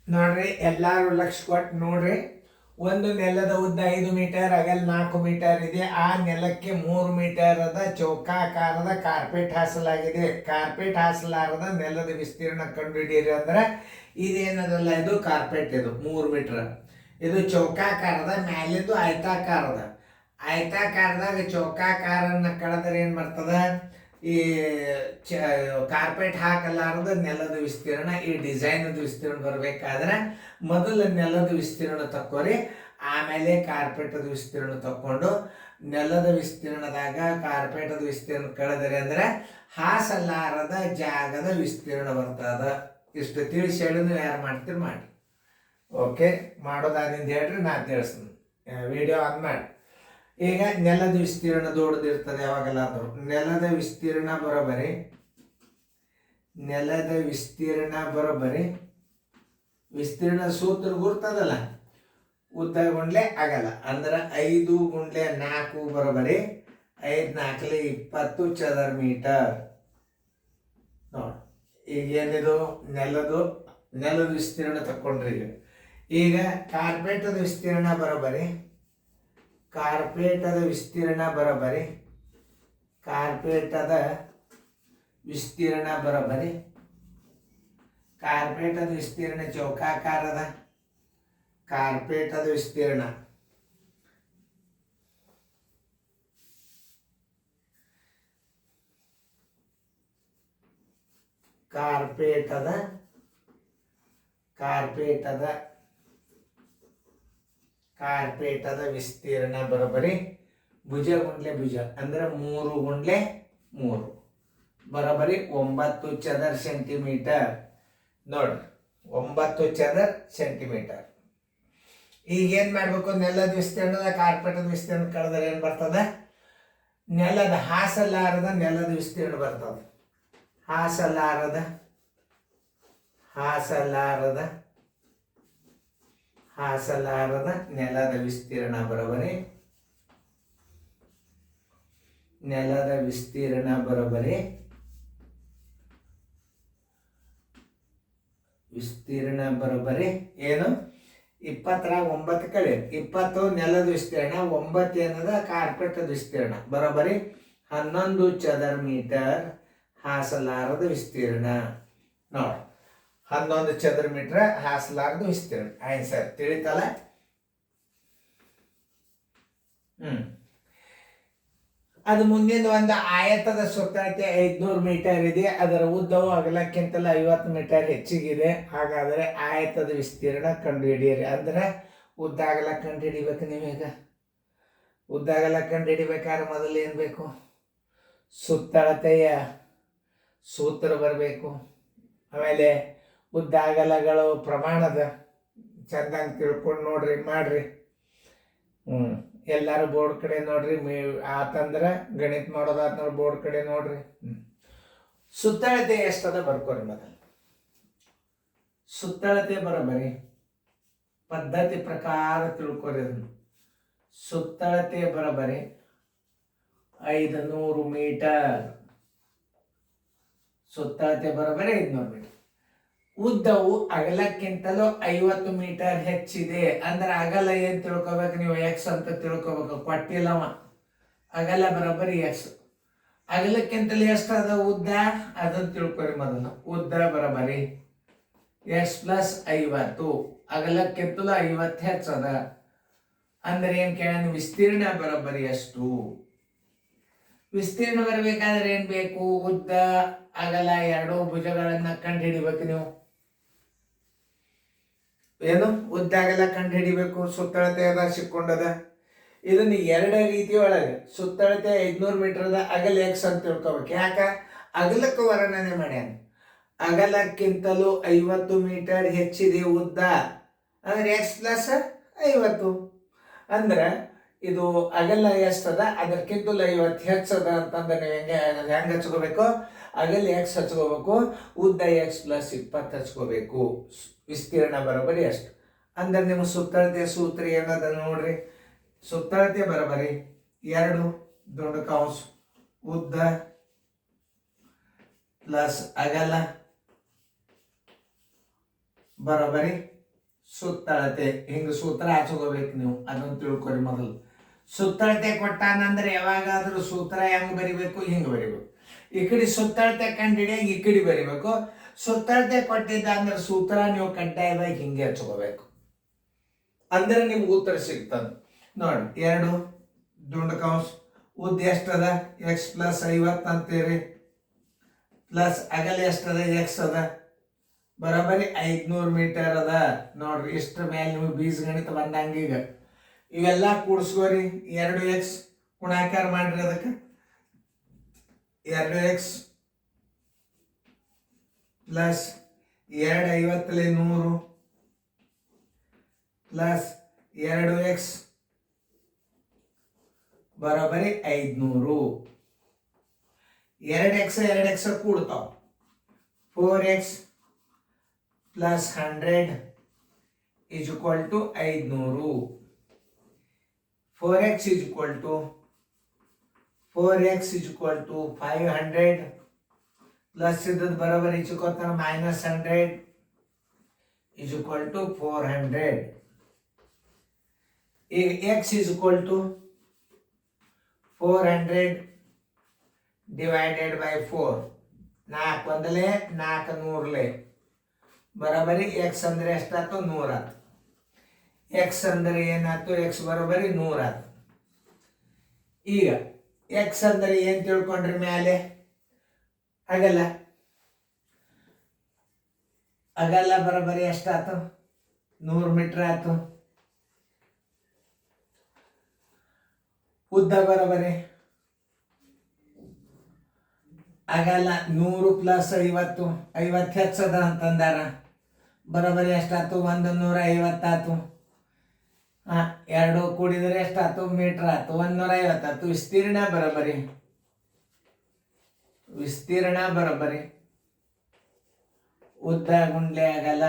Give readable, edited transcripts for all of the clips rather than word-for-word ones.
ನೋಡ್ರಿ ಎಲ್ಲಾರು ಲಕ್ಷ ಕೊಟ್ಟು ನೋಡ್ರಿ. ಒಂದು ನೆಲದ ಉದ್ದ 5 ಮೀಟರ್, ಅಗಲ 4 ಮೀಟರ್ ಇದೆ. ಆ ನೆಲಕ್ಕೆ 3 ಮೀಟರದ ಚೌಕಾಕಾರದ ಕಾರ್ಪೆಟ್ ಹಾಸಲಾಗಿದೆ. ಕಾರ್ಪೆಟ್ ಹಾಸಲಾರದ ನೆಲದ ವಿಸ್ತೀರ್ಣ ಕಂಡುಹಿಡಿಯಿರಿ ಅಂದ್ರೆ ಇದೇನದಲ್ಲ, ಇದು ಕಾರ್ಪೆಟ್. ಇದು 3 ಮೀಟರ್. ಇದು ಚೌಕಾಕಾರದ, ಮ್ಯಾಲಿಂದು ಆಯತಾಕಾರದ. ಆಯತಾಕಾರದಾಗ ಚೌಕಾಕಾರನ್ನ ಕಳೆದ್ರೆ ಏನ್ ಬರ್ತದ, ಈ ಕಾರ್ಪೆಟ್ ಹಾಕಲಾರದ ನೆಲದ ವಿಸ್ತೀರ್ಣ, ಈ ಡಿಸೈನದ ವಿಸ್ತೀರ್ಣ ಬರ್ಬೇಕಾದ್ರೆ ಮೊದಲು ನೆಲದ ವಿಸ್ತೀರ್ಣ ತಕ್ಕೋರಿ, ಆಮೇಲೆ ಕಾರ್ಪೆಟದ ವಿಸ್ತೀರ್ಣ ತಕ್ಕೊಂಡು ನೆಲದ ವಿಸ್ತೀರ್ಣದಾಗ ಕಾರ್ಪೆಟದ ವಿಸ್ತೀರ್ಣ ಕಳೆದರೆ ಅಂದ್ರೆ ಹಾಸಲಾರದ ಜಾಗದ ವಿಸ್ತೀರ್ಣ ಬರ್ತದ. ಇಷ್ಟು ತಿಳಿಸಿ ಹೇಳಿ ನೀವು ಯಾರು ಮಾಡ್ತೀರಿ ಮಾಡಿ. ಓಕೆ, ಮಾಡೋದಾದಿಂದ ಹೇಳ್ರಿ, ನಾ ತಿಳಿಸ್ತೀನಿ. ವಿಡಿಯೋ ಆನ್ ಮಾಡಿ. ಈಗ ನೆಲದ ವಿಸ್ತೀರ್ಣ ದೊಡ್ಡದಿರ್ತದೆ ಯಾವಾಗಲಾದರೂ. ನೆಲದ ವಿಸ್ತೀರ್ಣ ಬರೋಬರಿ, ನೆಲದ ವಿಸ್ತೀರ್ಣ ಬರೋಬರಿ, ವಿಸ್ತೀರ್ಣ ಸೂತ್ರ ಗುರ್ತದಲ್ಲ, ಉದ್ದ ಗುಂಡ್ಲೆ ಆಗಲ್ಲ ಅಂದ್ರೆ 5 ಗುಂಡ್ಲೆ 4 ಬರೋಬರಿ 5 4 20 ಚದರ ಮೀಟರ್. ನೋಡಿ ಈಗ ಏನಿದು ನೆಲದ ವಿಸ್ತೀರ್ಣ ತಕ್ಕೊಂಡ್ರಿ. ಈಗ ಕಾರ್ಪೆಟದ ವಿಸ್ತೀರ್ಣ ಬರೋಬರಿ, ಕಾರ್ಪೆಟದ ವಿಸ್ತೀರ್ಣ ಬರೋಬರಿ, ಕಾರ್ಪೆಟದ ವಿಸ್ತೀರ್ಣ ಬರೋಬರಿ, ಕಾರ್ಪೆಟದ ವಿಸ್ತೀರ್ಣ ಚೌಕಾಕಾರದ, ಕಾರ್ಪೆಟದ ವಿಸ್ತೀರ್ಣ ಕಾರ್ಪೆಟದ ವಿಸ್ತೀರ್ಣ ಬರೋಬರಿ ಭುಜ ಗುಂಡ್ಲೆ ಭುಜ ಅಂದ್ರೆ 3 ಗುಂಡ್ಲೆ 3 ಬರೋಬರಿ 9 ಚದರ ಸೆಂಟಿಮೀಟರ್. ನೋಡ್ರಿ 9 ಚದರ ಸೆಂಟಿಮೀಟರ್. ಈಗ ಏನ್ ಮಾಡ್ಬೇಕು, ನೆಲದ ವಿಸ್ತೀರ್ಣದ ಕಾರ್ಪೆಟದ ವಿಸ್ತೀರ್ಣ ಕಳೆದ್ರೆ ಏನ್ ಬರ್ತದ, ನೆಲದ ಹಾಸಲಾರದ ನೆಲದ ವಿಸ್ತೀರ್ಣ ಬರ್ತದ. ಹಾಸಲಾರದ ನೆಲದ ವಿಸ್ತೀರ್ಣ ಬರೋಬರಿ, ನೆಲದ ವಿಸ್ತೀರ್ಣ ಬರೋಬರಿ ಏನು 20 ಕಳೆ 20 ನೆಲದ ವಿಸ್ತೀರ್ಣ, 9 ಏನದ ಕಾರ್ಪೆಟದ ವಿಸ್ತೀರ್ಣ ಬರೋಬರಿ 11 ಚದರ ಮೀಟರ್ ಹಾಸಲಾರದ ವಿಸ್ತೀರ್ಣ. ನೋಡಿ 11 ಚದರ ಮೀಟರ್ ಹಾಸಲಾರದ ವಿಸ್ತೀರ್ಣ. ಆನ್ಸರ್ ತಿಳಿತಲ್ಲ. ಅದು ಮುಂದಿನ ಒಂದು ಆಯತದ ಸುತ್ತಳತೆ 500 ಮೀಟರ್ ಇದೆ. ಅದರ ಉದ್ದವು ಅಗಲಕ್ಕಿಂತಲೂ 50 ಮೀಟರ್ ಹೆಚ್ಚಿಗಿದೆ. ಹಾಗಾದರೆ ಆಯತದ ವಿಸ್ತೀರ್ಣ ಕಂಡುಹಿಡಿಯಿರಿ. ಅಂದ್ರೆ ಉದ್ದ ಅಗಲ ಕಂಡುಹಿಡಿಬೇಕು. ನೀವೀಗ ಉದ್ದ ಅಗಲ ಕಂಡುಹಿಡಿಬೇಕಾದ್ರೆ ಮೊದಲು ಏನು ಬೇಕು, ಸುತ್ತಳತೆಯ ಸೂತ್ರ ಬರಬೇಕು. ಆಮೇಲೆ ಉದ್ದ ಅಗಲಗಳು ಪ್ರಮಾಣದ ಚಂದಂಗೆ ತಿಳ್ಕೊಂಡು ನೋಡ್ರಿ, ಮಾಡ್ರಿ. ಎಲ್ಲರೂ ಬೋರ್ಡ್ ಕಡೆ ನೋಡ್ರಿ. ಆತಂದ್ರೆ ಗಣಿತ ಮಾಡೋದಾದ್ರೆ ಬೋರ್ಡ್ ಕಡೆ ನೋಡ್ರಿ. ಸುತ್ತಳತೆ ಎಷ್ಟದ ಬರ್ಕೋರಿ. ಮೊದಲು ಸುತ್ತಳತೆ ಬರೋಬರಿ ಪದ್ಧತಿ ಪ್ರಕಾರ ತಿಳ್ಕೊರಿ. ಸುತ್ತಳತೆ ಬರೋಬರಿ 500 ಮೀಟರ್. ಸುತ್ತಳತೆ ಬರೋಬರಿ 500 ಮೀಟರ್. ಉದ್ದವು ಅಗಲಕ್ಕಿಂತಲೂ 50 ಮೀಟರ್ ಹೆಚ್ಚಿದೆ. ಅಂದ್ರೆ ಅಗಲ ಏನ್ ತಿಳ್ಕೊಬೇಕು ನೀವು, ಎಕ್ಸ್ ಅಂತ ತಿಳ್ಕೊಬೇಕು. ಕೊಟ್ಟಿಲ್ಲವ, ಅಗಲ ಬರೋಬ್ಬರಿ ಎಕ್ಸ್. ಅಗಲಕ್ಕಿಂತಲೂ ಎಷ್ಟದ ಉದ್ದ ಅದನ್ನ ತಿಳ್ಕೊರಿ ಮೊದಲು. ಉದ್ದ ಬರೋಬ್ಬರಿ ಎಕ್ಸ್ ಪ್ಲಸ್ 50. ಅಗಲಕ್ಕಿಂತಲೂ 50 ಹೆಚ್ಚದ. ಅಂದ್ರೆ ಏನ್ ಕೇಳ, ವಿಸ್ತೀರ್ಣ ಬರೋಬ್ಬರಿ ಎಷ್ಟು. ವಿಸ್ತೀರ್ಣ ಬರಬೇಕಾದ್ರೆ ಏನ್ ಬೇಕು, ಉದ್ದ ಅಗಲ ಎರಡೂ ಭುಜಗಳನ್ನ ಕಂಡು ಹಿಡಿಬೇಕು ನೀವು. ಏನು ಉದ್ದ ಅಗಲ ಕಂಡು ಹಿಡಿಬೇಕು. ಸುತ್ತಳತೆ ಅದ ಸಿಕ್ಕೊಂಡದ. ಇದನ್ನ 2 ರೀತಿ ಒಳಗೆ ಸುತ್ತಳತೆ 500 ಮೀಟರ್ದ ಅಗಲ ಎಕ್ಸ್ ಅಂತ ತಿಳ್ಕೊಬೇಕು. ಯಾಕ, ಅಗಲಕ್ಕೆ ವರ್ಣನೆ ಮಾಡ್ಯಾನ. ಅಗಲಕ್ಕಿಂತಲೂ 50 ಮೀಟರ್ ಹೆಚ್ಚಿದೆ ಉದ್ದ ಅಂದ್ರೆ ಎಕ್ಸ್ ಪ್ಲಸ್ 50. ಅಂದ್ರೆ ಇದು ಅಗಲ ಎಷ್ಟದ ಅದಕ್ಕಿಂತಲೂ 50 ಹೆಚ್ಚದ ಅಂತಂದ್ರೆ ನೀವು ಹೆಂಗೆ ಹಚ್ಕೋಬೇಕು, ಅಗಲ ಎಕ್ಸ್ ಹಚ್ಕೋಬೇಕು, ಉದ್ದ ಎಕ್ಸ್ ಪ್ಲಸ್ 20 ಹಚ್ಕೋಬೇಕು. ವಿಸ್ತೀರ್ಣ ಬರೋಬರಿ ಅಷ್ಟು. ಅಂದ್ರೆ ನಿಮ್ಮ ಸುತ್ತಳತೆ ಸೂತ್ರ ಏನದ ನೋಡ್ರಿ. ಸುತ್ತಳತೆ ಬರೋಬರಿ 2 ದೊಡ್ಡ ಕೌಂಸ್ ಉದ್ದ ಪ್ಲಸ್ ಅಗಲ ಬರೋಬರಿ ಸುತ್ತಳತೆ. ಹಿಂಗೆ ಸೂತ್ರ ಹಚ್ಕೋಬೇಕು ನೀವು, ಅದನ್ನು ತಿಳ್ಕೊರಿ ಮೊದಲು. ಸುತ್ತಳತೆ ಕೊಟ್ಟಾನಂದ್ರೆ ಯಾವಾಗಾದ್ರೂ ಸೂತ್ರ ಹೆಂಗ್ ಬರಿಬೇಕು, ಹಿಂಗೆ ಬರಿಬೇಕು. ಈ ಕಡೆ ಸುತ್ತಳತೆ ಕಂಡಿಡಿಯಾಗಿ ಈ ಕಡೆ ಬರಿಬೇಕು. ಸುತ್ತಳತೆ ಕೊಟ್ಟಿದ್ದ ಅಂದ್ರೆ ಸೂತ್ರ ನೀವು ಕಡ್ಡಾಯವಾಗಿ ಹಿಂಗೆ ಹಚ್ಕೋಬೇಕು, ಅಂದ್ರೆ ನಿಮ್ಗೆ ಉತ್ತರ ಸಿಗ್ತದೆ. ನೋಡಿ, 2 ದುಂಡು ಕೌಂಸ್, ಉದ್ದ ಎಷ್ಟದ x + 50 ಅಂತೀರಿ, ಪ್ಲಸ್ ಅಗಲ ಎಷ್ಟದ x ಅದ, ಬರೋಬರಿ 500 ಮೀಟರ್ ಅದ. ನೋಡ್ರಿ, ಇಷ್ಟ್ರ ಮೇಲೆ ನಿಮಗೆ ಬೀಜಗಣಿತ ಬಂದಂಗೀಗ. ಇವೆಲ್ಲ ಕೂಡಿಸ್ಕೋರಿ. 2x ಗುಣಾಕಾರ ಮಾಡ್ರಿ, ಅದಕ್ಕೆ 2x plus 250 100 plus 2x ಬರೋಬರಿ 500. 2x ಕೂಡ್ತಾವ. 4x plus 100 is equal to 500. 4x is equal to 500 plus ಇದ್ದದ್ದು ಬರೋಬರಿ ಇಚ್ಕೋತಾನೆ -100 is equal to 400. ಈಗ x is equal to 400 divided by 4. 4 ಒಂದಲೇ 4 ನೂರ್ಲೆ ಬರೋಬರಿ x ಅಂದ್ರೆ ಎಷ್ಟಾಯ್ತು, 100 ಆಯ್ತು. x ಅಂದ್ರೆ ಏನಾಯ್ತು, x ಬರೋಬರಿ 100 ಆಯ್ತು. ಈಗ x ಅಂದ್ರೆ ಏನ್ ತಿಳ್ಕೊಂಡ್ರಿ, ಮೇಲೆ ಅಗಲ ಬರೋಬರಿ ಎಷ್ಟಾಯ್ತು, 100 ಮೀಟರ್ ಆಯ್ತು. ಉದ್ದ ಬರೋಬರಿ ಅಗಲ 100 + 50 ಹೆಚ್ಚದ ಅಂತಂದಾರ, ಬರೋಬರಿ ಎಷ್ಟಾಯ್ತು, 150 ಆಯ್ತು. 2 ಕೂಡಿದರೆ ಎಷ್ಟಾಯ್ತು, ಮೀಟರ್ ಆಯ್ತು. 150 ಆಯ್ತು. ವಿಸ್ತೀರ್ಣ ಬರೋಬರಿ ಉದ್ದ ಗುಂಡ್ಲೆ ಅಗಲ.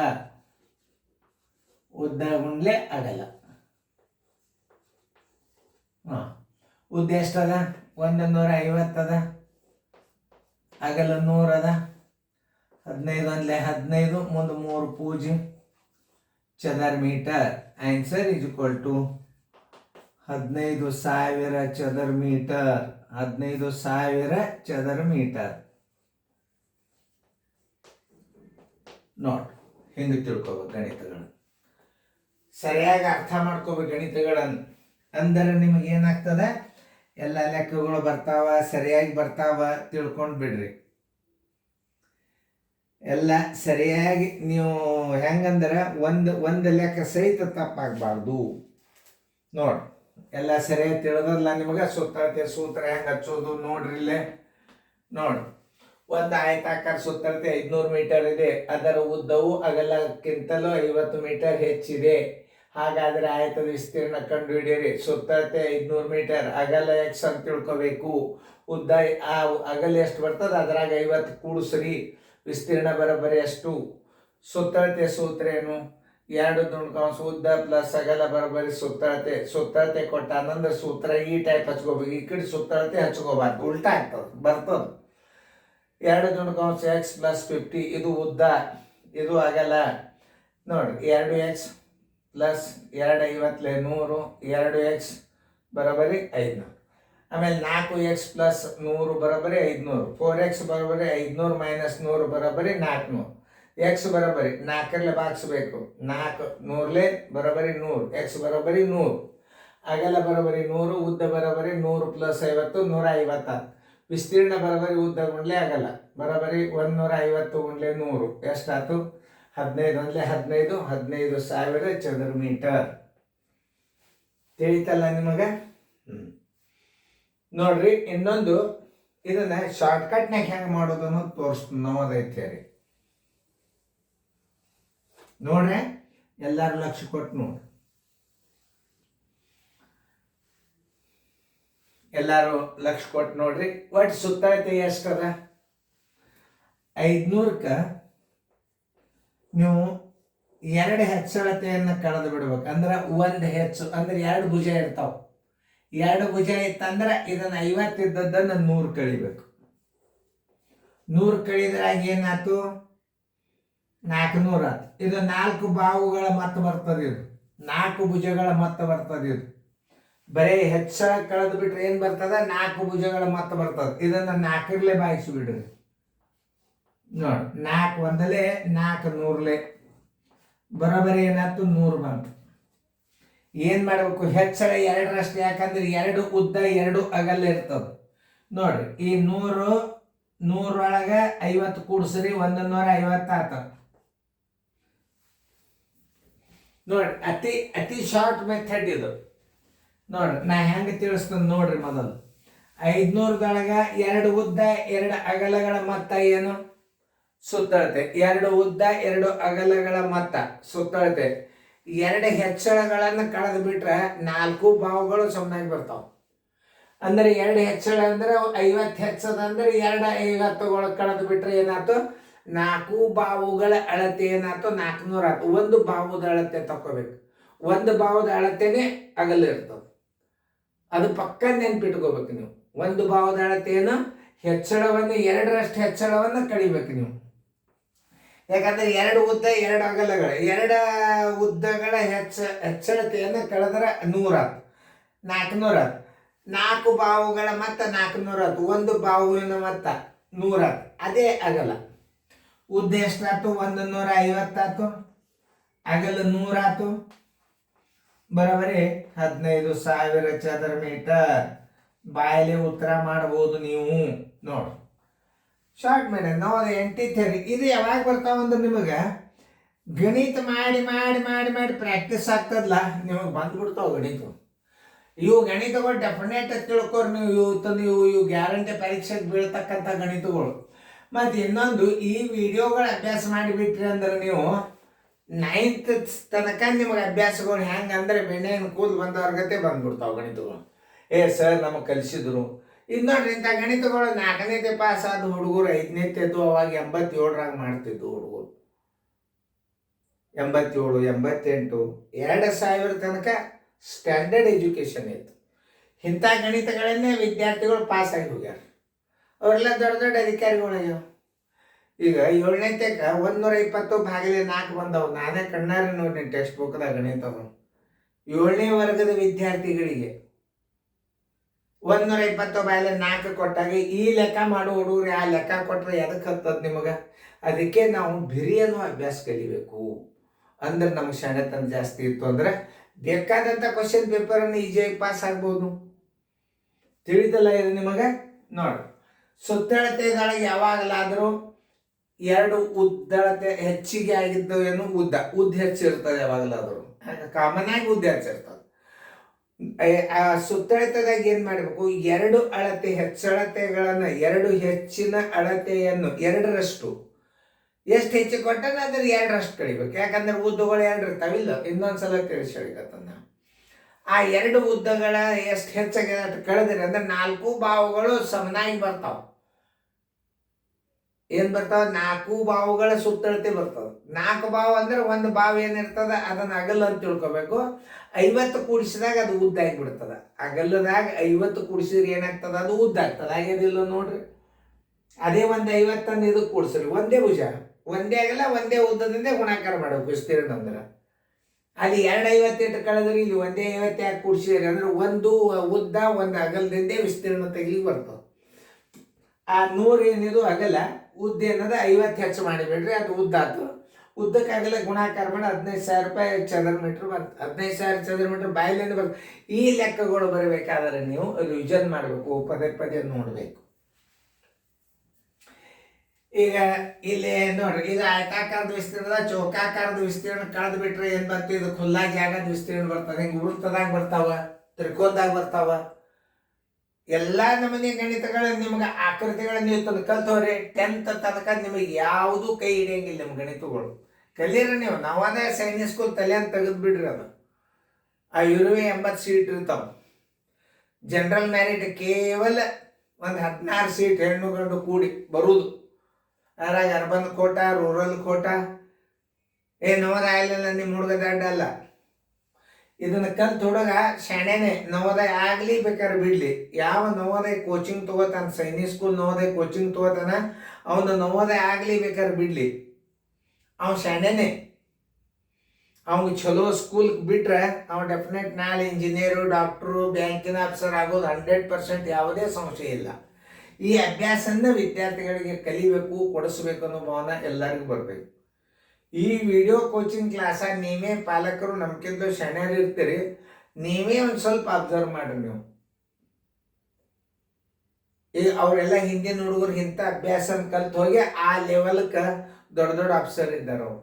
ಉದ್ದ ಎಷ್ಟದ, 150 ಅದ, ಅಗಲ 100 ಅದ. 15 ಒಂದ್ಲೆ 15, ಮುಂದೆ 3 ಪೂಜೆ ಚದರ metre. Answer is equal to 15,000 ಚದರ ಮೀಟರ್. 15,000 ಚದರ ಮೀಟರ್. ನೋಡ್, ಹಿಂಗೆ ತಿಳ್ಕೊಬೇಕು ಗಣಿತಗಳನ್ನು, ಸರಿಯಾಗಿ ಅರ್ಥ ಮಾಡ್ಕೋಬೇಕು ಗಣಿತಗಳನ್ನು. ಅಂದರೆ ನಿಮಗೆ ಏನಾಗ್ತದೆ, ಎಲ್ಲ ಲೆಕ್ಕಗಳು ಬರ್ತಾವ, ಸರಿಯಾಗಿ ಬರ್ತಾವ, ತಿಳ್ಕೊಂಡು ಬಿಡ್ರಿ. ಎಲ್ಲ ಸರಿಯಾಗಿ ನೀವು ಹೆಂಗಂದ್ರೆ ಒಂದು ಲೆಕ್ಕ ಸಹಿತ ತಪ್ಪಾಗಬಾರ್ದು. ನೋಡಿ, ಎಲ್ಲ ಸರಿಯಾಗಿ ತಿಳಿದಲ್ಲ ನಿಮಗೆ. ಸುತ್ತಳತೆ ಸೂತ್ರ ಹೆಂಗೆ ಹಚ್ಚೋದು ನೋಡ್ರಿ. ಇಲ್ಲೇ ನೋಡಿ, ಒಂದು ಆಯತಾಕಾರ ಸುತ್ತಳತೆ 500 ಮೀಟರ್ ಇದೆ. ಅದರ ಉದ್ದವು ಅಗಲಕ್ಕಿಂತಲೂ 50 ಮೀಟರ್ ಹೆಚ್ಚಿದೆ. ಹಾಗಾದ್ರೆ ಆಯತದ ವಿಸ್ತೀರ್ಣ ಕಂಡು ಹಿಡಿಯಿರಿ. ಸುತ್ತಳತೆ 500 ಮೀಟರ್, ಅಗಲ x ಅಂತ ತಿಳ್ಕೋಬೇಕು. ಉದ್ದ ಅಗಲ ಎಷ್ಟು ಬರ್ತದೆ ಅದ್ರಾಗ 50 ಕೂಡಿಸ್ರಿ, ವಿಸ್ತೀರ್ಣ ಬರೋಬ್ಬರಿ ಎಷ್ಟು. ಸುತ್ತಳತೆ ಸೂತ್ರ ಏನು, 2 ದುಂಡು ಕೌಂಸ ಉದ್ದ ಪ್ಲಸ್ ಅಗಲ ಬರೋಬ್ಬರಿ ಸುತ್ತಳತೆ ಕೊಟ್ಟಾನಂದ್ರೆ ಸೂತ್ರ ಈ ಟೈಪ್ ಹಚ್ಕೋಬೇಕು. ಈ ಕಡೆ ಸುತ್ತಳತೆ ಹಚ್ಕೋಬಾರ್ದು, ಉಲ್ಟಾ ಆಗ್ತದೆ, ಬರ್ತದೆ. 2 ದುಂಡು ಕೌಂಸ x + 50, ಇದು ಉದ್ದ, ಇದು ಅಗಲ. ನೋಡಿ, 2x ಪ್ಲಸ್ 250 100, 2x ಬರೋಬ್ಬರಿ 500. ಆಮೇಲೆ 4x ಪ್ಲಸ್ 100 ಬರೋಬ್ಬರಿ 500. 4x ಬರೋಬ್ಬರಿ 500 ಮೈನಸ್ 100 ಬರೋಬ್ಬರಿ 400. x ಬರೋಬ್ಬರಿ 4ರಲ್ಲಿ ಭಾಗಿಸ್ಬೇಕು. 4 100ಲೆ ಬರೋಬ್ಬರಿ 100, x ಬರೋಬ್ಬರಿ 100. ಅಗಲ ಬರೋಬ್ಬರಿ 100, ಉದ್ದ ಬರೋಬ್ಬರಿ 100 + 50 150. ವಿಸ್ತೀರ್ಣ ಬರೋಬ್ಬರಿ ಉದ್ದ ಗುಂಡ್ಲೆ ಅಗಲ ಬರೋಬ್ಬರಿ 150 ಗುಂಡ್ಲೆ 100 ಎಷ್ಟಾಯ್ತು, 15 ಒಂದ್ಲೆ 15, 15,000 ಚದರ ಮೀಟರ್. ತಿಳಿತಲ್ಲ ನಿಮಗೆ? ನೋಡ್ರಿ, ಇನ್ನೊಂದು ಇದನ್ನ ಶಾರ್ಟ್ಕಟ್ನಾಗ ಹೆಂಗೆ ಮಾಡೋದು ಅನ್ನೋದು ತೋರಿಸ್ತೀನಿ. ನವದೈತೆ ರೀ, ನೋಡ್ರಿ, ಎಲ್ಲಾರು ಲಕ್ಷ್ಯ ಕೊಟ್ಟು ನೋಡ್ರಿ. ಎಲ್ಲಾರು ಲಕ್ಷ್ಯ ಕೊಟ್ಟು ನೋಡ್ರಿ. ಒಟ್ಟು ಸುತ್ತಳತೆ ಎಷ್ಟದ, 500ಕ್ಕೆ ನೀವು 2 ಹೆಚ್ಚಳತೆಯನ್ನು ಕಳೆದು ಬಿಡ್ಬೇಕು. ಅಂದ್ರೆ 1 ಹೆಚ್ಚು ಅಂದ್ರೆ 2 ಭುಜ ಇರ್ತಾವ. 2 ಭುಜ ಇತ್ತಂದ್ರೆ ಇದನ್ನ 50 ಇದ್ದದ್ದನ್ನು 100 ಕಳಿಬೇಕು. 100 ಕಳಿದ್ರಾಗ ಏನಾಯ್ತು, 400 ಆಯ್ತು. ಇದು 4 ಬಾವುಗಳ ಮತ್ತ ಬರ್ತದೆ. ಇದು 4 ಭುಜಗಳ ಮತ್ತ ಬರ್ತದೆ. ಇದು ಬರೀ ಹೆಚ್ಚಳ ಕಳೆದು ಬಿಟ್ರೆ ಏನ್ ಬರ್ತದ? 4 ಭುಜಗಳ ಮತ್ತ ಬರ್ತದೆ. ಇದನ್ನ 4ರ್ಲೆ ಬಾಯಿಸಿ ಬಿಡ್ರಿ. ನೋಡಿ 4 ಒಂದಲೇ 4 ನೂರ್ಲೆ ಬರೋಬರಿ ಏನಾಯ್ತು? 100 ಬಂತು. ಏನ್ ಮಾಡ್ಬೇಕು? ಹೆಚ್ಚಳ 2ರಷ್ಟು. ಯಾಕಂದ್ರೆ 2 ಉದ್ದ 2 ಅಗಲ ಇರ್ತದ. ನೋಡ್ರಿ ಈ 100 50 ಕೂಡ್ಸ್ರಿ 150 ಆತ. ನೋಡ್ರಿ ಅತಿ ಶಾರ್ಟ್ ಮೆಥಡ್ ಇದು. ನೋಡ್ರಿ ನಾ ಹೆಂಗೆ ತಿಳಿಸ್ತೇನೆ ನೋಡ್ರಿ. ಮೊದಲು 500 2 ಉದ್ದ 2 ಅಗಲಗಳ ಮೊತ್ತ ಏನು? ಸುತ್ತಳತೆ. 2 ಉದ್ದ 2 ಅಗಲಗಳ ಮೊತ್ತ ಸುತ್ತಳತೆ. 2 ಹೆಚ್ಚಳಗಳನ್ನು ಕಳೆದು ಬಿಟ್ರೆ 4 ಬಾವುಗಳು ಸಮನಾಗಿ ಬರ್ತಾವ. ಅಂದ್ರೆ 2 ಹೆಚ್ಚಳ ಅಂದ್ರೆ 50 ಹೆಚ್ಚದ ಅಂದ್ರೆ 2 50ಗಳು ಕಳೆದು ಬಿಟ್ರೆ ಏನಾಯ್ತು? 4 ಬಾವುಗಳ ಅಳತೆ ಏನಾಯ್ತು? 400 ಆಯ್ತು. ಒಂದು ಬಾವುದ ಅಳತೆ ತಕೋಬೇಕು. ಒಂದು ಬಾವುದ ಅಳತೆನೆ ಅಗಲ ಇರ್ತದೆ. ಅದು ಪಕ್ಕ ನೆನ್ಪಿಟ್ಕೋಬೇಕು ನೀವು. ಒಂದು ಬಾವುದ ಅಳತೆ ಏನು? ಹೆಚ್ಚಳವನ್ನು 2ರಷ್ಟು ಹೆಚ್ಚಳವನ್ನು ಕಡಿಬೇಕು ನೀವು. ಯಾಕಂದ್ರೆ 2 ಉದ್ದ 2 ಅಗಲಗಳು 2 ಉದ್ದಗಳ ಹೆಚ್ಚಳತೆಯನ್ನು ಕಳೆದ್ರೆ 100 ಆಯ್ತು. 400 ಆಯ್ತು. 4 ಬಾವುಗಳ ಮತ್ತ 400 ಆಯ್ತು. ಒಂದು ಬಾಹುವಿನ ಮತ್ತ 100 ಆಯ್ತು. ಅದೇ ಅಗಲ. ಉದ್ದ ಎಷ್ಟಾಯ್ತು? 150 ಆಯ್ತು. ಅಗಲ 100 ಆಯ್ತು. ಬರೋಬರಿ 15,000 ಚದರ ಮೀಟರ್. ಬಾಯಲ್ಲಿ ಉತ್ತರ ಮಾಡಬಹುದು ನೀವು. ನೋಡಿ ಶಾರ್ಟ್ ಮೇಡಮ್ ನಾವು ಅದು ಎಂಟಿ ಥೇರಿ. ಇದು ಯಾವಾಗ ಬರ್ತಾವಂದ್ರೆ ನಿಮಗೆ ಗಣಿತ ಮಾಡಿ ಮಾಡಿ ಮಾಡಿ ಮಾಡಿ ಪ್ರಾಕ್ಟೀಸ್ ಆಗ್ತದಲ್ಲ, ನಿಮಗೆ ಬಂದ್ಬಿಡ್ತಾವ ಗಣಿತ. ಇವು ಗಣಿತಗಳು ಡೆಫಿನೆಟ್ ತಿಳ್ಕೊರಿ ನೀವು. ಇವು ಗ್ಯಾರಂಟಿ ಪರೀಕ್ಷೆಗೆ ಬೀಳ್ತಕ್ಕಂಥ ಗಣಿತಗಳು. ಮತ್ತು ಇನ್ನೊಂದು, ಈ ವಿಡಿಯೋಗಳು ಅಭ್ಯಾಸ ಮಾಡಿಬಿಟ್ರಿ ಅಂದ್ರೆ ನೀವು 9th ತನಕ ನಿಮಗೆ ಅಭ್ಯಾಸಗಳು ಹೆಂಗೆ ಅಂದ್ರೆ ಬೆಣ್ಣೆಯನ್ನು ಕೂದಲು ಬಂದವ್ರ ಗತೆ ಬಂದ್ಬಿಡ್ತಾವೆ ಗಣಿತಗಳು. ಸರ್ ನಮಗೆ ಕಲಿಸಿದ್ರು. ಇದು ನೋಡ್ರಿ ಇಂಥ ಗಣಿತಗಳು 4ನೇತೆ ಪಾಸ್ ಆದ ಹುಡುಗರು 5ನೇತೆದ್ದು ಅವಾಗ 87ರಾಗ ಮಾಡ್ತಿದ್ದು ಹುಡುಗರು. 87, 88, 2000 ತನಕ ಸ್ಟ್ಯಾಂಡರ್ಡ್ ಎಜುಕೇಶನ್ ಇತ್ತು. ಇಂಥ ಗಣಿತಗಳನ್ನೇ ವಿದ್ಯಾರ್ಥಿಗಳು ಪಾಸ್ ಆಗಿ ಹೋಗ್ಯಾರ. ಅವರೆಲ್ಲ ದೊಡ್ಡ ದೊಡ್ಡ ಅಧಿಕಾರಿಗಳಯ್ಯೋ. ಈಗ 7ನೇತೆಕ 120 ಭಾಗಿಲೆ 4 ಬಂದವು. ನಾನೇ ಕಣ್ಣಾರೆ ನೋಡಿ ಟೆಕ್ಸ್ಟ್ ಬುಕ್ದಾಗ ಗಣಿತವು. 7ನೇ ವರ್ಗದ ವಿದ್ಯಾರ್ಥಿಗಳಿಗೆ 120 ಬಾಯಿಲೆ 4 ಕೊಟ್ಟಾಗ ಈ ಲೆಕ್ಕ ಮಾಡೋ ಹುಡುಗರು ಆ ಲೆಕ್ಕ ಕೊಟ್ರೆ ಎದಕ್ಕೆ ಹತ್ತದ ನಿಮಗೆ? ಅದಕ್ಕೆ ನಾವು ಬಿರಿಯನ್ನು ಅಭ್ಯಾಸ ಕಲಿಬೇಕು. ಅಂದ್ರೆ ನಮ್ಗೆ ಶಾಣೆತನ ಜಾಸ್ತಿ ಇತ್ತು ಅಂದ್ರೆ ಬೇಕಾದಂಥ ಕ್ವಶನ್ ಪೇಪರನ್ನು ಈಜಿಯಾಗಿ ಪಾಸ್ ಆಗ್ಬೋದು. ತಿಳಿದಲ್ಲ ಇದು ನಿಮಗೆ? ನೋಡಿ ಸುತ್ತಳತೆದೊಳಗೆ ಯಾವಾಗಲಾದರೂ 2 ಉದ್ದಳತೆ ಹೆಚ್ಚಿಗೆ ಆಗಿದ್ದು ಏನು? ಉದ್ದ ಹೆಚ್ಚಿರ್ತದೆ ಯಾವಾಗಲಾದರೂ. ಕಾಮನ್ ಆಗಿ ಉದ್ದ ಹೆಚ್ಚಿರ್ತದೆ. ಆ ಸುತ್ತಳತೆದಾಗ ಏನ್ ಮಾಡಬೇಕು? 2 ಅಳತೆ ಹೆಚ್ಚಳತೆಗಳನ್ನ 2 ಹೆಚ್ಚಿನ ಅಳತೆಯನ್ನು 2ರಷ್ಟು ಎಷ್ಟು ಹೆಚ್ಚು ಕೊಟ್ಟಾನ ಅದ್ರ 2ರಷ್ಟು ಕಳಿಬೇಕು. ಯಾಕಂದ್ರೆ ಉದ್ದಗಳು 2 ಇರ್ತಾವಿಲ್ಲ. ಇನ್ನೊಂದ್ಸಲ ತಿಳಿಸಿ ಹೇಳಿಕತ್ತನ್ನ. ಆ 2 ಉದ್ದಗಳ ಎಷ್ಟು ಹೆಚ್ಚಾಗಿ ಕಳೆದ್ರಿ ಅಂದ್ರೆ 4 ಬಾವುಗಳು ಸಮನಾಗಿ ಬರ್ತಾವ. ಏನ್ ಬರ್ತಾವ? 4 ಬಾವುಗಳ ಸುತ್ತಳತೆ ಬರ್ತಾವ. 4 ಬಾವು ಅಂದ್ರೆ ಒಂದು ಬಾವು ಏನಿರ್ತದ ಅದನ್ನ ಅಗಲ ಅಂತ ತಿಳ್ಕೊಬೇಕು. 50 ಕೂಡಿಸಿದಾಗ ಅದು ಉದ್ದ ಆಗಿಬಿಡ್ತದ. ಅಗಲದಾಗ 50 ಕೂಡಿಸಿದ್ರೆ ಏನಾಗ್ತದ? ಅದು ಉದ್ದ ಆಗ್ತದ. ಆಗ್ಯದಿಲ್ಲ ನೋಡ್ರಿ. ಅದೇ ಒಂದು 50 ಇದಕ್ಕೆ ಕೂಡಿಸ್ರಿ, ಒಂದೇ ಭುಜ ಒಂದೇ ಅಗಲ ಒಂದೇ ಉದ್ದದಿಂದ ಗುಣಾಕಾರ ಮಾಡಬೇಕು ವಿಸ್ತೀರ್ಣ ಅಂದ್ರೆ. ಅಲ್ಲಿ 250 ಕಳೆದ್ರಿ, ಇಲ್ಲಿ ಒಂದೇ 50 ಯಾಕೆ ಕೂಡಿಸಿದ್ರಿ ಅಂದ್ರೆ ಒಂದು ಉದ್ದ ಒಂದು ಅಗಲದಿಂದೇ ವಿಸ್ತೀರ್ಣ ತೆಗಿಲಿಕ್ಕೆ ಬರ್ತದೆ. ಆ 100 ಏನಿದು ಅಗಲ, ಉದ್ದ ಏನದ 50 ಹೆಚ್ಚು ಮಾಡಿಬಿಡ್ರಿ, ಅದು ಉದ್ದ ಆಯ್ತು. ಉದ್ದಕ್ಕಾಗಲ್ಲ ಗುಣಾಕಾರ ಮಾಡಿ 15,000 ರೂಪಾಯಿ ಚದರ ಮೀಟ್ರ್ ಬರ್ತದೆ. 15,000 ಚದರ ಮೀಟ್ರ್ ಬಾಯಿಲಿಂದ ಬರ್ತದೆ. ಈ ಲೆಕ್ಕಗಳು ಬರಬೇಕಾದ್ರೆ ನೀವು ರಿವಿಷನ್ ಮಾಡಬೇಕು, ಪದೇ ಪದೇ ನೋಡಬೇಕು. ಈಗ ಇಲ್ಲಿ ನೋಡ್ರಿ, ಇದು ಆಯತಾಕಾರದ ವಿಸ್ತೀರ್ಣ ಚೌಕಾಕಾರದ ವಿಸ್ತೀರ್ಣ ಕಳೆದು ಬಿಟ್ರೆ ಏನ್ ಬರ್ತೀವಿ? ಇದು ಖುಲ್ಲಾ ಜಾಗದ ವಿಸ್ತೀರ್ಣ ಬರ್ತದೆ. ಹಿಂಗೆ ವೃತ್ತದಾಗ ಬರ್ತಾವ, ತ್ರಿಕೋನದಾಗ ಬರ್ತಾವ. ಎಲ್ಲಾ ನಮೂನಿ ಗಣಿತಗಳ ನಿಮ್ಗೆ ಆಕೃತಿಗಳನ್ನ ನೀವು ತಂದು ಕಲ್ತವ್ರಿ. 10th ತನಕ ನಿಮಗೆ ಯಾವುದು ಕೈ ಹಿಡಿಯಂಗಿಲ್ಲ ನಿಮ್ಮ ಗಣಿತಗಳು. ಕಲೀರಿ ನೀವು. ನಾವದೇ ಸೈನಿಕ್ ಸ್ಕೂಲ್ ತಲೆ ಅಂತ ತೆಗೆದು ಬಿಡ್ರಿ. ಅದು ಆ ಇರುವೆ 80 ಸೀಟ್ ಇರ್ತಾವ. ಜನರಲ್ ಮ್ಯಾರಿಟ್ ಕೇವಲ ಒಂದು 16 ಸೀಟ್ ಹೆಣ್ಣು ಗಂಡು ಕೂಡಿ ಬರುವುದು. ಅದ್ರಾಗ ಅರ್ಬನ್ ಕೋಟ, ರೂರಲ್ ಕೋಟ. ನವೋದಯ ಆಗಲಿಲ್ಲ ನಿಮ್ಮ ಹುಡುಗ ದಡ್ಡ ಅಲ್ಲ. ಇದನ್ನ ಕಲ್ತು ಹುಡುಗ ಶಾಣೆನೆ. ನವೋದಯ ಆಗಲಿ ಬೇಕಾದ್ರೆ ಬಿಡ್ಲಿ. ಯಾವ ನವೋದಯ ಕೋಚಿಂಗ್ ತಗೋತಾನ, ಸೈನಿಕ್ ಸ್ಕೂಲ್ ನವೋದಯ ಕೋಚಿಂಗ್ ತಗೋತಾನ, ಅವನು ನವೋದಯ ಆಗಲಿ ಬೇಕಾದ್ರೆ ಬಿಡ್ಲಿ, ಅವ ಶಾಣೆನೆ. ಅವ್ನಿಗೆ ಚಲೋ ಸ್ಕೂಲ್ ಬಿಟ್ರೆ ಅವ ಡೆಫಿನೆಟ್ ನಾಳೆ ಇಂಜಿನಿಯರು, ಡಾಕ್ಟ್ರು, ಬ್ಯಾಂಕಿನ ಆಫೀಸರ್ ಆಗೋದು 100% ಯಾವುದೇ ಸಂಶಯ ಇಲ್ಲ. ಈ ಅಭ್ಯಾಸನ ವಿದ್ಯಾರ್ಥಿಗಳಿಗೆ ಕಲಿಬೇಕು, ಕೊಡಿಸ್ಬೇಕು ಅನ್ನೋ ಭಾವನೆ ಎಲ್ಲರಿಗೂ ಬರಬೇಕು. ಈ ವಿಡಿಯೋ ಕೋಚಿಂಗ್ ಕ್ಲಾಸಾಗ ನೀವೇ ಪಾಲಕರು ನಮ್ಗಿಂತ ಶಾಣ್ಯರು ಇರ್ತೀರಿ, ನೀವೇ ಒಂದು ಸ್ವಲ್ಪ ಅಬ್ಸರ್ವ್ ಮಾಡ್ರಿ. ನೀವು ಈಗ ಅವರೆಲ್ಲ ಹಿಂದಿನ ಹುಡುಗರು ಇಂಥ ಅಭ್ಯಾಸನ ಕಲ್ತು ಹೋಗಿ ಆ ಲೆವೆಲ್ಗೆ ದೊಡ್ಡ ದೊಡ್ಡ ಆಫೀಸರ್ ಇದ್ದಾರೆ. ಅವ್ರು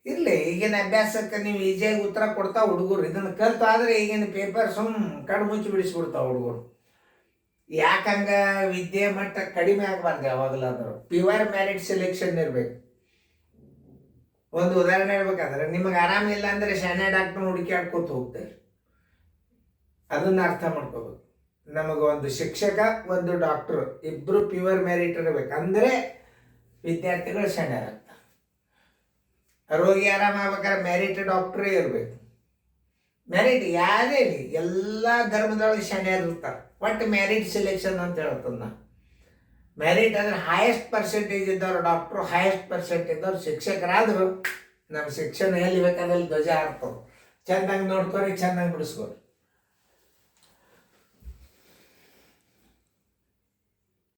ಇರಲಿ, ಈಗಿನ ಅಭ್ಯಾಸಕ್ಕೆ ನೀವು ಈಜಿಯಾಗಿ ಉತ್ತರ ಕೊಡ್ತಾವೆ ಹುಡುಗರು. ಇದನ್ನು ಕಲ್ತು ಆದರೆ ಈಗಿನ ಪೇಪರ್ ಕಣ್ಣು ಮುಚ್ಚಿ ಬಿಡಿಸ್ಬಿಡ್ತಾವೆ ಹುಡುಗರು. ಯಾಕಂಗೆ ವಿದ್ಯೆ ಮಟ್ಟ ಕಡಿಮೆ ಆಗಬಾರ್ದು ಯಾವಾಗಲಾದರೂ. ಪ್ಯೂರ್ ಮೆರಿಟ್ ಸೆಲೆಕ್ಷನ್ ಇರಬೇಕು. ಒಂದು ಉದಾಹರಣೆ ಹೇಳ್ಬೇಕಾದ್ರೆ, ನಿಮಗೆ ಆರಾಮಿಲ್ಲ ಅಂದರೆ ಶಾನೆ ಡಾಕ್ಟರ್ ಹುಡುಕಾಡ್ಕೊತ ಹೋಗ್ತಾರೆ. ಅದನ್ನು ಅರ್ಥ ಮಾಡ್ಕೋಬೇಕು. ನಮಗೆ ಒಂದು ಶಿಕ್ಷಕ, ಒಂದು ಡಾಕ್ಟ್ರು ಇಬ್ಬರು ಪ್ಯೂರ್ ಮೆರಿಟ್ ಇರಬೇಕು. ಅಂದರೆ ವಿದ್ಯಾರ್ಥಿಗಳು ಶಾಣ್ಯರಾಗ್ತಾರೆ. ರೋಗಿ ಆರಾಮಾಗ್ಬೇಕಾದ್ರೆ ಮೆರಿಟ್ ಡಾಕ್ಟ್ರೇ ಇರಬೇಕು. ಮೆರಿಟ್ ಯಾರೇ ಇರಲಿ, ಎಲ್ಲ ಧರ್ಮದೊಳಗೆ ಶಾಣ್ಯರು ಇರ್ತಾರೆ. ಒಟ್ಟು ಮೆರಿಟ್ ಸೆಲೆಕ್ಷನ್ ಅಂತ ಹೇಳ್ತದ. ಮೆರಿಟ್ ಅಂದರೆ ಹೈಯೆಸ್ಟ್ ಪರ್ಸೆಂಟೇಜ್ ಇದ್ದವ್ರು ಡಾಕ್ಟ್ರು, ಹೈಯೆಸ್ಟ್ ಪರ್ಸೆಂಟ್ ಇದ್ದವ್ರು ಶಿಕ್ಷಕರಾದರು. ನಮ್ಮ ಶಿಕ್ಷಣ ಎಲ್ಲಿ ಬೇಕಾದಲ್ಲಿ ಧ್ವಜ ಹಾರ್ತವೆ. ಚೆಂದಂಗೆ ನೋಡ್ಕೊರಿ, ಚೆಂದಂಗೆ ಬಿಡಿಸ್ಕೊರಿ.